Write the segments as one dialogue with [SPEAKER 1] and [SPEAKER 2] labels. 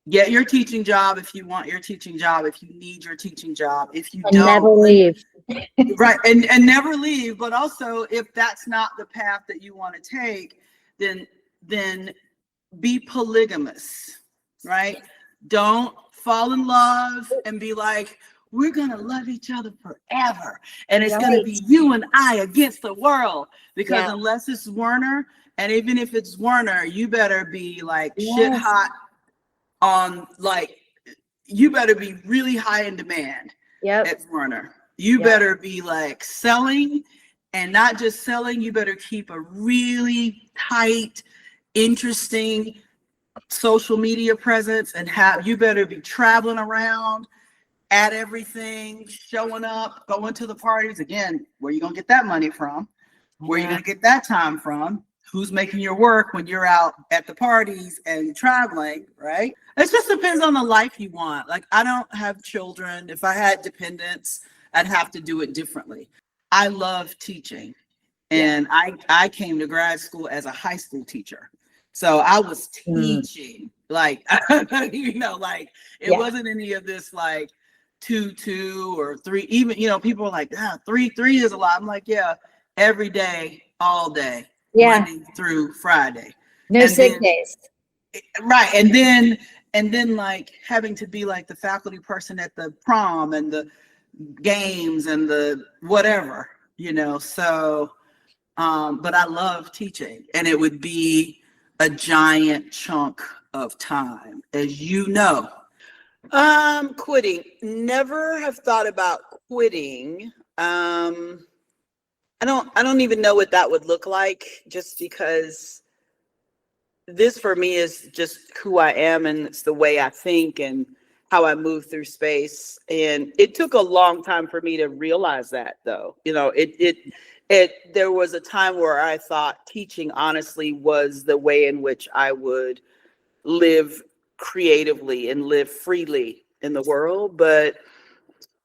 [SPEAKER 1] Get your teaching job if you want your teaching job, if you need your teaching job. If you
[SPEAKER 2] And never
[SPEAKER 1] don't,
[SPEAKER 2] leave.
[SPEAKER 1] right, and never leave. But also, if that's not the path that you want to take, then be polygamous, right? Don't fall in love and be like, we're gonna love each other forever, and it's gonna
[SPEAKER 2] Right.
[SPEAKER 1] be you and I against the world. Because
[SPEAKER 2] Yeah.
[SPEAKER 1] unless it's Werner, and even if it's Werner, you better be like shit
[SPEAKER 2] Yes.
[SPEAKER 1] hot on, like, you better be really high in demand
[SPEAKER 2] Yep.
[SPEAKER 1] at Werner. You
[SPEAKER 2] Yep.
[SPEAKER 1] better be like selling, and not just selling, you better keep a really tight, interesting social media presence, and you better be traveling around at everything, showing up, going to the parties. Again, where you gonna get that money from? Where you
[SPEAKER 2] Yeah.
[SPEAKER 1] gonna get that time from? Who's making your work when you're out at the parties and traveling, right? It just depends on the life you want. Like, I don't have children. If I had dependents, I'd have to do it differently. I love teaching.
[SPEAKER 2] Yeah.
[SPEAKER 1] And I came to grad school as a high school teacher. So I was teaching, like, like, it
[SPEAKER 2] Yeah.
[SPEAKER 1] wasn't any of this like 2 or 3. Even, people are like, 3 is a lot. I'm like, yeah, every day, all day,
[SPEAKER 2] Yeah.
[SPEAKER 1] Monday through Friday.
[SPEAKER 2] No
[SPEAKER 1] And
[SPEAKER 2] sick
[SPEAKER 1] then,
[SPEAKER 2] days.
[SPEAKER 1] right. And then like having to be like the faculty person at the prom and the games and the whatever, so but I love teaching, and it would be a giant chunk of time, as you know. Quitting. Never have thought about quitting. I don't even know what that would look like, just because this for me is just who I am, and it's the way I think and how I move through space. And it took a long time for me to realize that, though. There was a time where I thought teaching honestly was the way in which I would live creatively and live freely in the world. But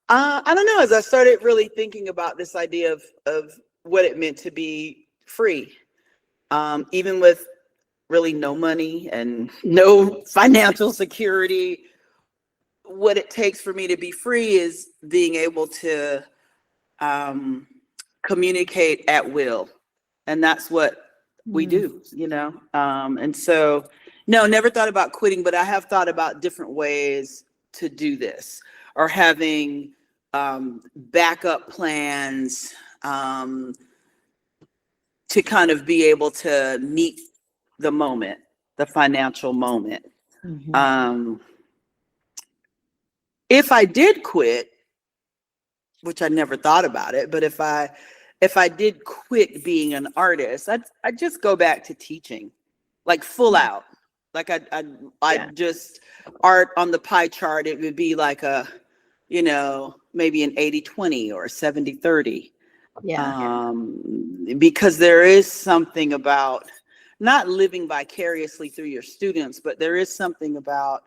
[SPEAKER 1] I don't know, as I started really thinking about this idea of what it meant to be free, even with really no money and no financial security, what it takes for me to be free is being able to communicate at will. And that's what we do, and so, no, never thought about quitting, but I have thought about different ways to do this, or having backup plans, to kind of be able to meet the moment, the financial moment. If I did quit, which I never thought about it, but if I did quit being an artist, I'd just go back to teaching, like full out. Like I'd just art on the pie chart. It would be like maybe an 80-20 or a 70-30.
[SPEAKER 2] Yeah.
[SPEAKER 1] Because there is something about not living vicariously through your students, but there is something about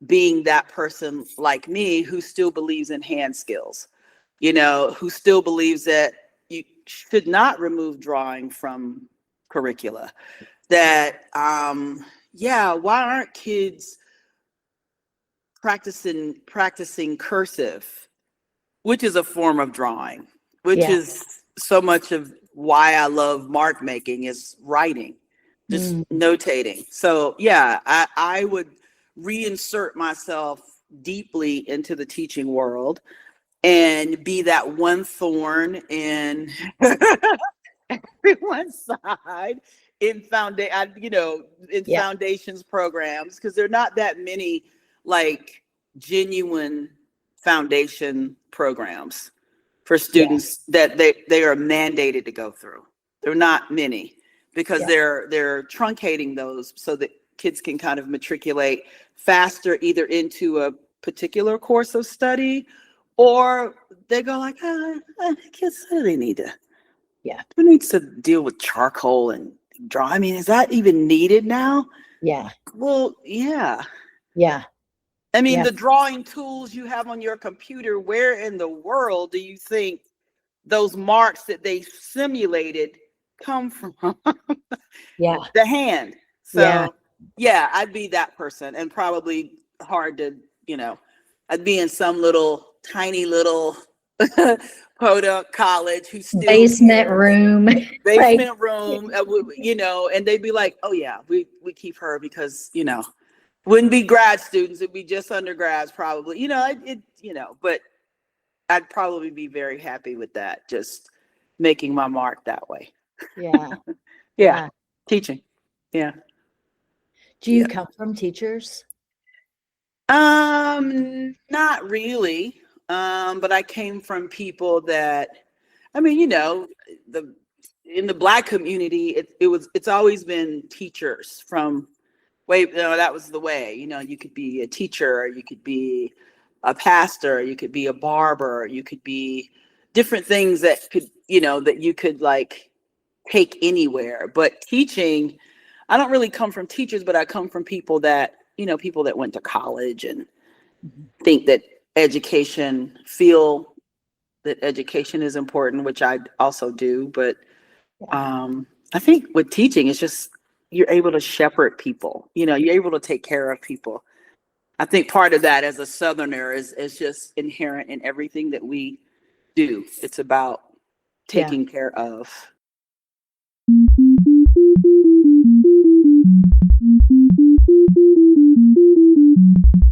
[SPEAKER 1] being that person like me who still believes in hand skills, who still believes that you should not remove drawing from curricula. That, why aren't kids practicing cursive, which is a form of drawing, which
[SPEAKER 2] Yeah.
[SPEAKER 1] is so much of why I love mark making, is writing, just notating. So yeah, I would reinsert myself deeply into the teaching world and be that one thorn in everyone's side in
[SPEAKER 2] Yeah.
[SPEAKER 1] foundations programs, because there are not that many like genuine foundation programs for
[SPEAKER 2] Yeah.
[SPEAKER 1] students that they are mandated to go through. There are not many, because
[SPEAKER 2] Yeah.
[SPEAKER 1] they're truncating those so that kids can kind of matriculate faster, either into a particular course of study, or they go like, kids really need to, who needs to deal with charcoal and draw? I mean, is that even needed now?
[SPEAKER 2] Yeah.
[SPEAKER 1] Well, yeah.
[SPEAKER 2] Yeah.
[SPEAKER 1] I mean,
[SPEAKER 2] Yeah.
[SPEAKER 1] the drawing tools you have on your computer, where in the world do you think those marks that they simulated come from?
[SPEAKER 2] Yeah.
[SPEAKER 1] The hand.
[SPEAKER 2] Yeah.
[SPEAKER 1] So Yeah, I'd be that person, and probably hard to, I'd be in some little tiny little podunk college who still
[SPEAKER 2] Basement
[SPEAKER 1] cares.
[SPEAKER 2] room. Like,
[SPEAKER 1] Basement room, and they'd be like, oh yeah, we keep her because, wouldn't be grad students, it'd be just undergrads probably, but I'd probably be very happy with that, just making my mark that way.
[SPEAKER 2] yeah.
[SPEAKER 1] Yeah, teaching. Yeah.
[SPEAKER 2] Do you come from teachers?
[SPEAKER 1] Not really. But I came from people that, I mean, the in the Black community, it's always been teachers from that was the way. You could be a teacher, or you could be a pastor, or you could be a barber, or you could be different things that could, that you could like take anywhere. But teaching, I don't really come from teachers, but I come from people that, people that went to college and think that feel that education is important, which I also do. But I think with teaching, it's just you're able to shepherd people. You're able to take care of people. I think part of that as a Southerner is just inherent in everything that we do. It's about taking care of.